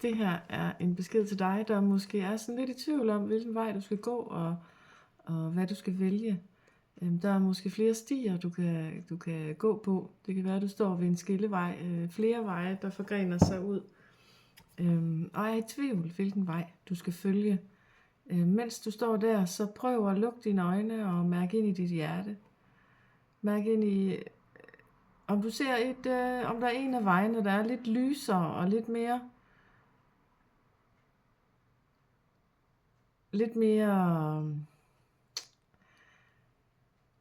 Det her er en besked til dig, der måske er sådan lidt i tvivl om, hvilken vej du skal gå, og hvad du skal vælge. Der er måske flere stier, du kan gå på. Det kan være, at du står ved en skillevej, flere veje, der forgrener sig ud, og er i tvivl, hvilken vej du skal følge. Mens du står der, så prøv at lukke dine øjne og mærke ind i dit hjerte. Mærk ind i, om du ser om der er en af vejene, der er lidt lysere og lidt mere,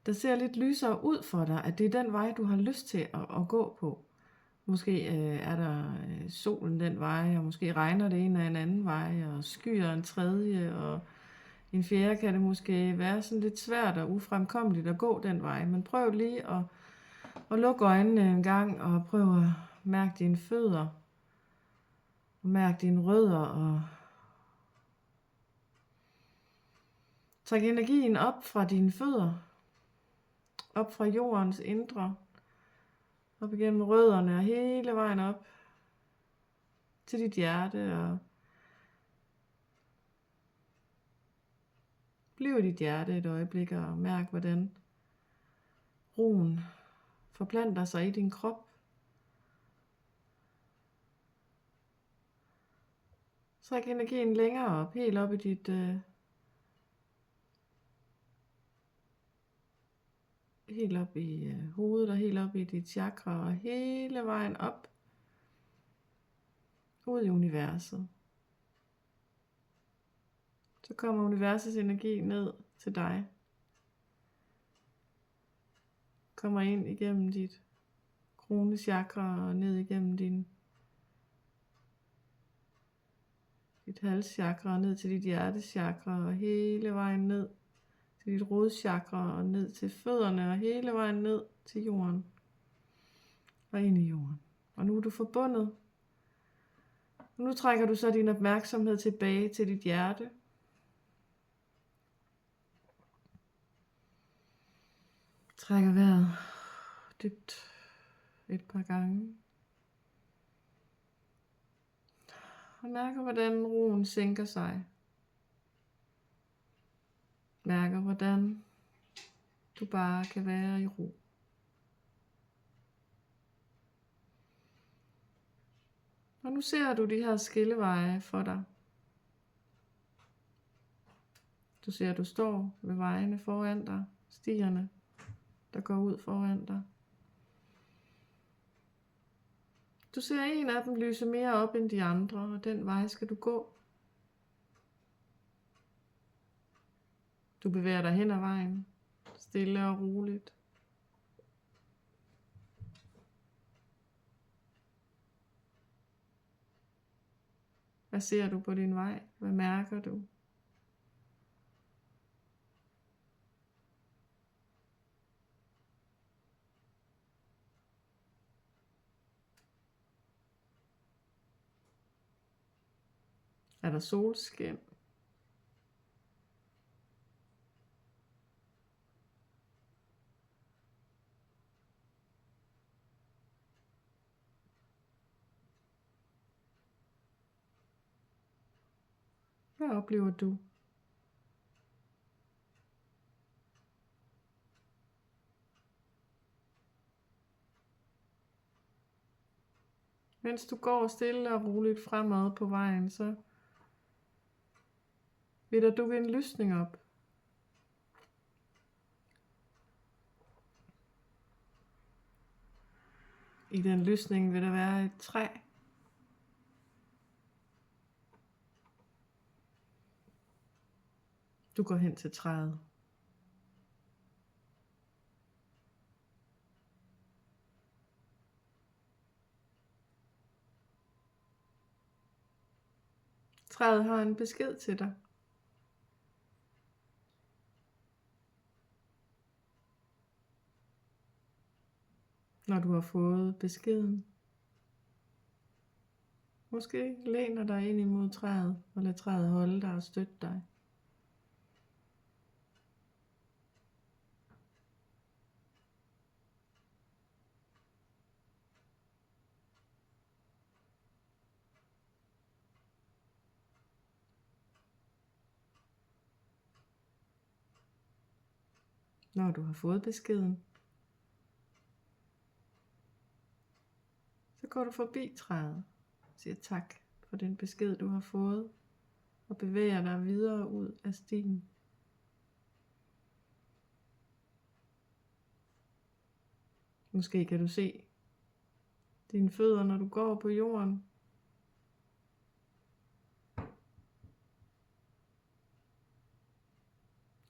der ser lidt lysere ud for dig, at det er den vej, du har lyst til at gå på. Måske er der solen den vej, og måske regner det en af en anden vej, og skyer en tredje, og en fjerde kan det måske være sådan lidt svært og ufremkommeligt at gå den vej. Men prøv lige at lukke øjnene en gang, og prøv at mærke dine fødder, og mærke dine rødder, og træk energien op fra dine fødder, op fra jordens indre, op igennem rødderne og hele vejen op til dit hjerte, og bliv i dit hjerte et øjeblik og mærk, hvordan roen forplanter sig i din krop. Træk energien længere op, helt op i dit helt op i hovedet og helt op i dit chakra og hele vejen op ud i universet. Så kommer universets energi ned til dig. Kommer ind igennem dit kronechakra og ned igennem dit halschakra og ned til dit hjertechakra og hele vejen ned til dit rodchakra og ned til fødderne og hele vejen ned til jorden og ind i jorden. Og nu er du forbundet. Nu trækker du så din opmærksomhed tilbage til dit hjerte. Trækker vejret dybt et par gange. Og mærker, hvordan roen sænker sig. Mærker, hvordan du bare kan være i ro. Og nu ser du de her skilleveje for dig. Du ser, at du står ved vejene foran dig, stierne, der går ud foran dig. Du ser en af dem lyse mere op end de andre, og den vej skal du gå. Du bevæger dig hen ad vejen, stille og roligt. Hvad ser du på din vej? Hvad mærker du? Er der solskin? Hvad oplever du? Mens du går stille og roligt fremad på vejen, så vil der dukke en lysning op. I den lysning vil der være et træ. Du går hen til træet. Træet har en besked til dig. Når du har fået beskeden, måske læner dig ind imod træet og lad træet holde dig og støtte dig. Når du har fået beskeden, så går du forbi træet og siger tak for den besked, du har fået, og bevæger dig videre ud af stien. Måske kan du se dine fødder, når du går på jorden.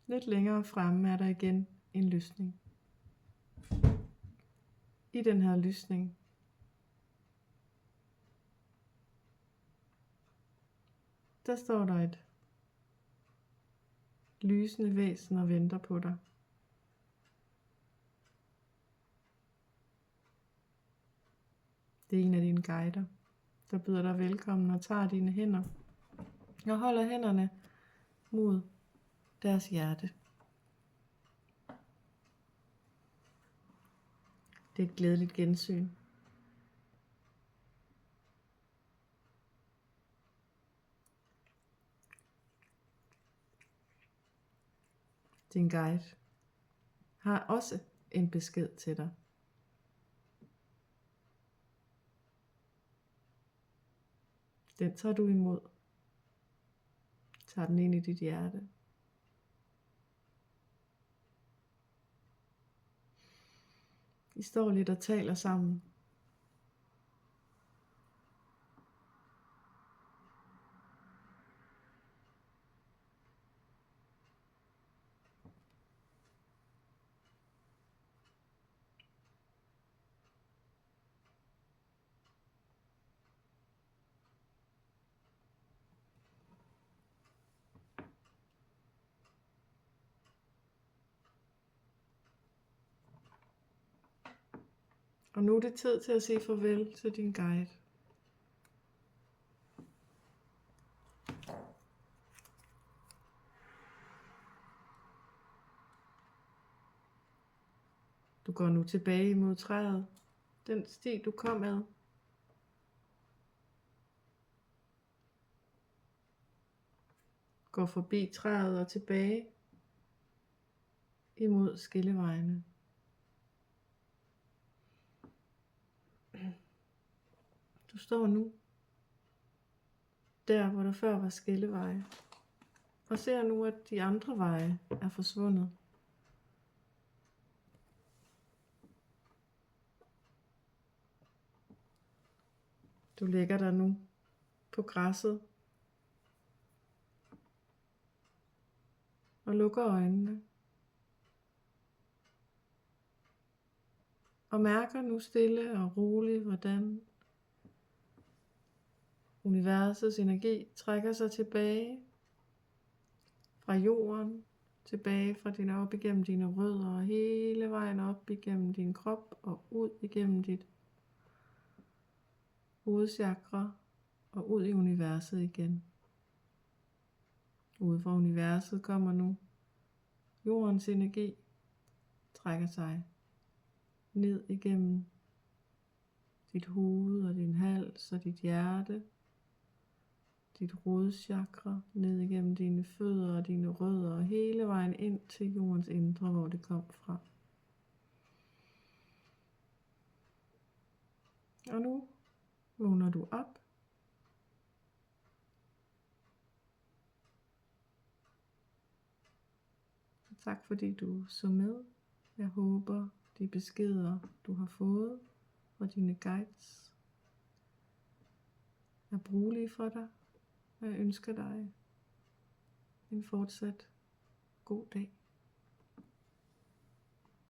Lidt længere fremme er der igen en lysning. I den her lysning der står der et lysende væsen og venter på dig. Det er en af dine guider, der byder dig velkommen og tager dine hænder og holder hænderne mod deres hjerte. Det er et glædeligt gensyn. Din guide har også en besked til dig. Den tager du imod. Tager den ind i dit hjerte. I står lidt og taler sammen. Og nu er det tid til at sige farvel til din guide. Du går nu tilbage mod træet. Den sti du kom ad. Går forbi træet og tilbage imod skillevejene. Du står nu der, hvor der før var skilleveje, og ser nu, at de andre veje er forsvundet. Du lægger dig nu på græsset og lukker øjnene. Og mærker nu stille og roligt, hvordan universets energi trækker sig tilbage fra jorden, tilbage fra op igennem dine rødder og hele vejen op igennem din krop og ud igennem dit hovedchakra og ud i universet igen. Ude fra universet kommer nu jordens energi, trækker sig ned igennem dit hoved og din hals og dit hjerte, dit rodchakra, ned igennem dine fødder og dine rødder og hele vejen ind til jordens indre, hvor det kom fra. Og nu vågner du op. Og tak fordi du så med. Jeg håber, de beskeder du har fået fra dine guides er brugelige for dig. Og jeg ønsker dig en fortsat god dag.